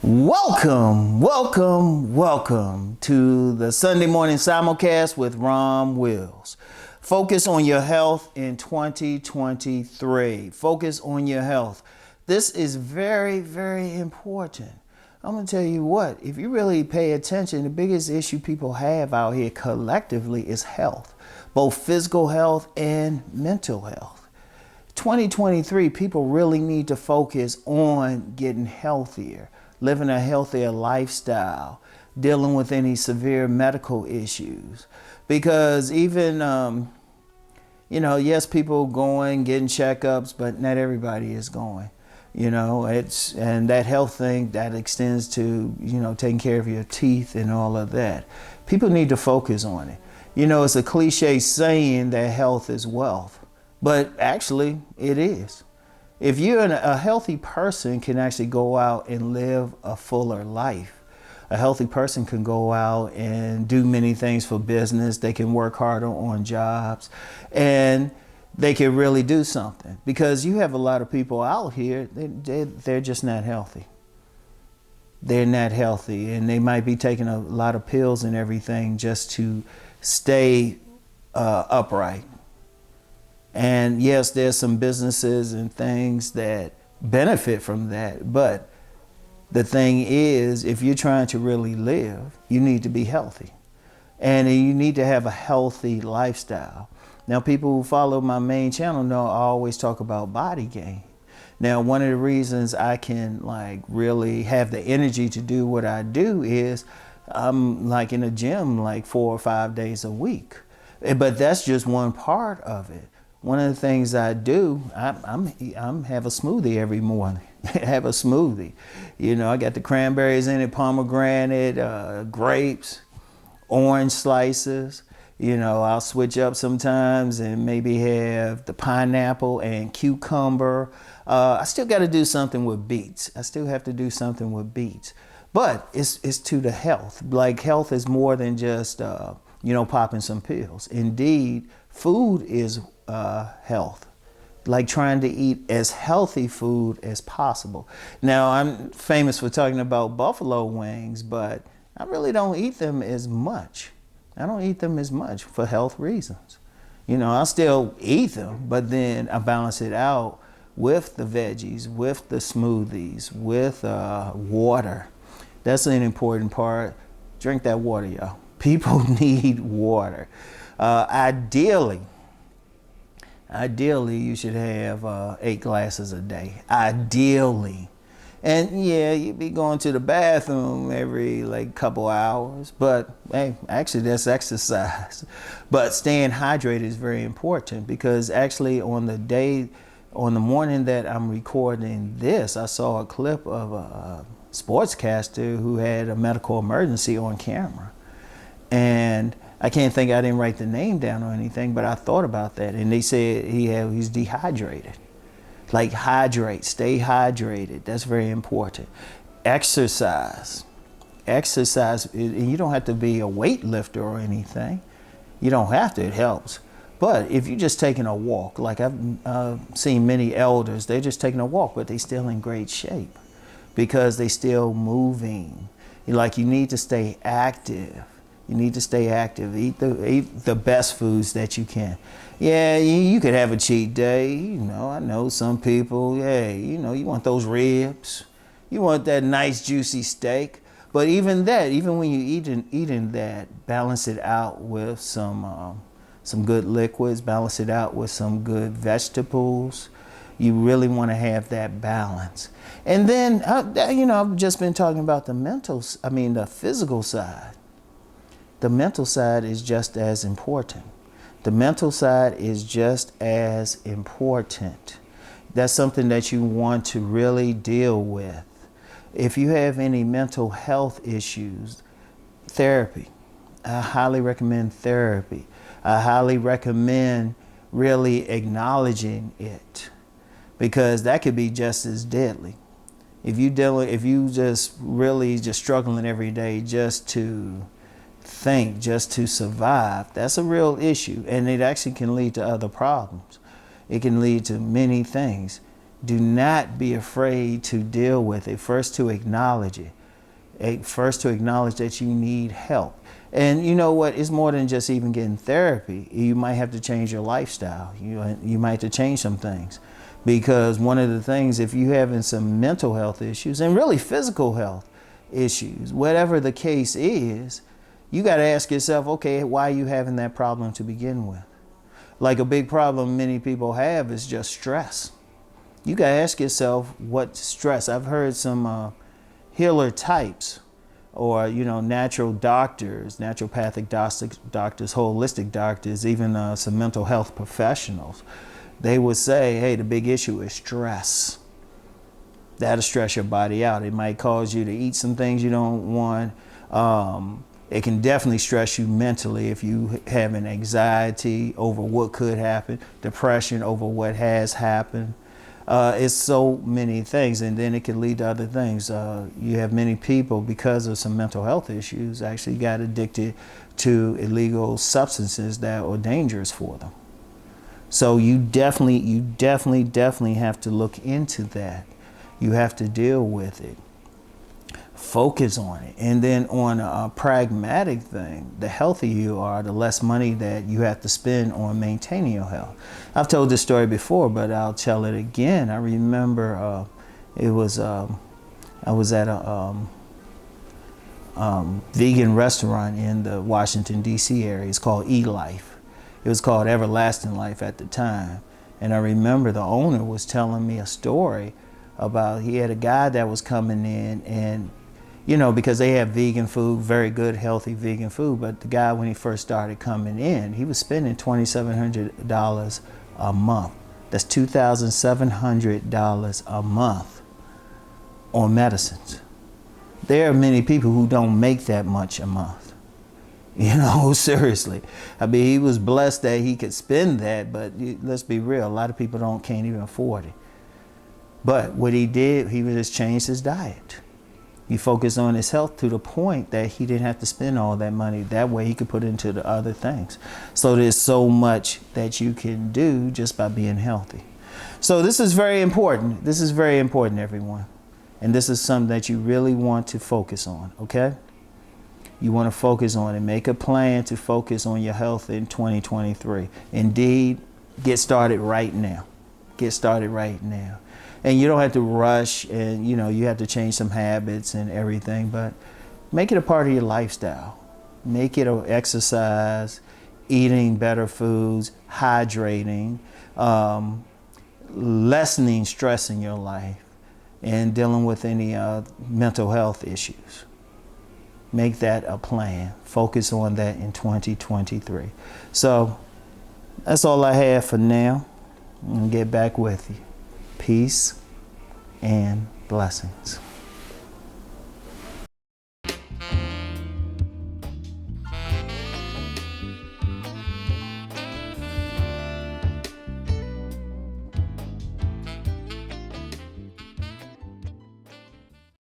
Welcome to the Sunday morning simulcast with Rom Wills. Focus on your health in 2023. Focus on your health. This is very, very important. I'm going to tell you what, if you really pay attention, the biggest issue people have out here collectively is health, both physical health and mental health. 2023, people really need to focus on getting healthier, living a healthier lifestyle, dealing with any severe medical issues. Because even, yes, people going, getting checkups, but not everybody is going. And that health thing, that extends to, taking care of your teeth and all of that. People need to focus on it. It's a cliche saying that health is wealth, but actually it is. If you're a healthy person can actually go out and live a fuller life. A healthy person can go out and do many things for business. They can work harder on jobs and they can really do something, because you have a lot of people out here, they're just not healthy. They're not healthy, and they might be taking a lot of pills and everything just to stay upright. And yes, there's some businesses and things that benefit from that. But the thing is, if you're trying to really live, you need to be healthy. And you need to have a healthy lifestyle. Now, people who follow my main channel know I always talk about body gain. Now, one of the reasons I can really have the energy to do what I do is I'm in a gym 4 or 5 days a week. But that's just one part of it. One of the things I do, I'm have a smoothie every morning. Have a smoothie. I got the cranberries in it, pomegranate, grapes, orange slices. I'll switch up sometimes and maybe have the pineapple and cucumber. I still got to do something with beets. But it's to the health. Health is more than just, popping some pills. Indeed, food is health. Trying to eat as healthy food as possible. Now, I'm famous for talking about buffalo wings, but I really don't eat them as much. I don't eat them as much for health reasons. I still eat them, but then I balance it out with the veggies, with the smoothies, with water. That's an important part. Drink that water, y'all. People need water. Ideally, you should have 8 glasses a day. Ideally. And yeah, you'd be going to the bathroom every couple hours, but hey, actually that's exercise. But staying hydrated is very important, because actually on the morning that I'm recording this, I saw a clip of a sportscaster who had a medical emergency on camera. And I didn't write the name down or anything, but I thought about that. And they said he's dehydrated. Stay hydrated. That's very important. Exercise, and you don't have to be a weightlifter or anything. You don't have to, it helps. But if you're just taking a walk, I've seen many elders, they're just taking a walk, but they're still in great shape because they're still moving. You need to stay active. Eat the best foods that you can. Yeah, you could have a cheat day. I know some people, you want those ribs. You want that nice juicy steak. But even when you're eating that, balance it out with some good liquids, balance it out with some good vegetables. You really want to have that balance. And then, I've just been talking about the physical side. The mental side is just as important. That's something that you want to really deal with. If you have any mental health issues, therapy. I highly recommend therapy. I highly recommend really acknowledging it, because that could be just as deadly. If you just struggling every day just to think, just to survive, that's a real issue, and it actually can lead to other problems. It can lead to many things. Do not be afraid to deal with it. First, to acknowledge it. First, to acknowledge that you need help. And you know what? It's more than just even getting therapy. You might have to change your lifestyle. You might have to change some things. Because one of the things, if you're having some mental health issues and really physical health issues, whatever the case is, you got to ask yourself, okay, why are you having that problem to begin with? Like a big problem many people have is just stress. You got to ask yourself what stress. I've heard some healer types or, natural doctors, naturopathic doctors, holistic doctors, even some mental health professionals. They would say, hey, the big issue is stress. That'll stress your body out. It might cause you to eat some things you don't want. It can definitely stress you mentally if you have an anxiety over what could happen, depression over what has happened. It's so many things, and then it can lead to other things. You have many people, because of some mental health issues, actually got addicted to illegal substances that are dangerous for them. So you definitely have to look into that. You have to deal with it. Focus on it. And then on a pragmatic thing, the healthier you are, the less money that you have to spend on maintaining your health. I've told this story before, but I'll tell it again. I remember I was at a vegan restaurant in the Washington, D.C. area. It's called E-Life. It was called Everlasting Life at the time. And I remember the owner was telling me a story about, he had a guy that was coming in, and because they have vegan food, very good, healthy vegan food. But the guy, when he first started coming in, he was spending $2,700 a month. That's $2,700 a month on medicines. There are many people who don't make that much a month. Seriously. I mean, he was blessed that he could spend that, but let's be real, a lot of people can't even afford it. But what he did, he just changed his diet. He focused on his health to the point that he didn't have to spend all that money. That way he could put it into the other things. So there's so much that you can do just by being healthy. So this is very important. This is very important, everyone. And this is something that you really want to focus on, okay? You want to focus on it. Make a plan to focus on your health in 2023. Indeed, get started right now. Get started right now. And you don't have to rush, and you have to change some habits and everything, but make it a part of your lifestyle. Make it an exercise, eating better foods, hydrating, lessening stress in your life, and dealing with any mental health issues. Make that a plan. Focus on that in 2023. So that's all I have for now. I'm going to get back with you. Peace and blessings.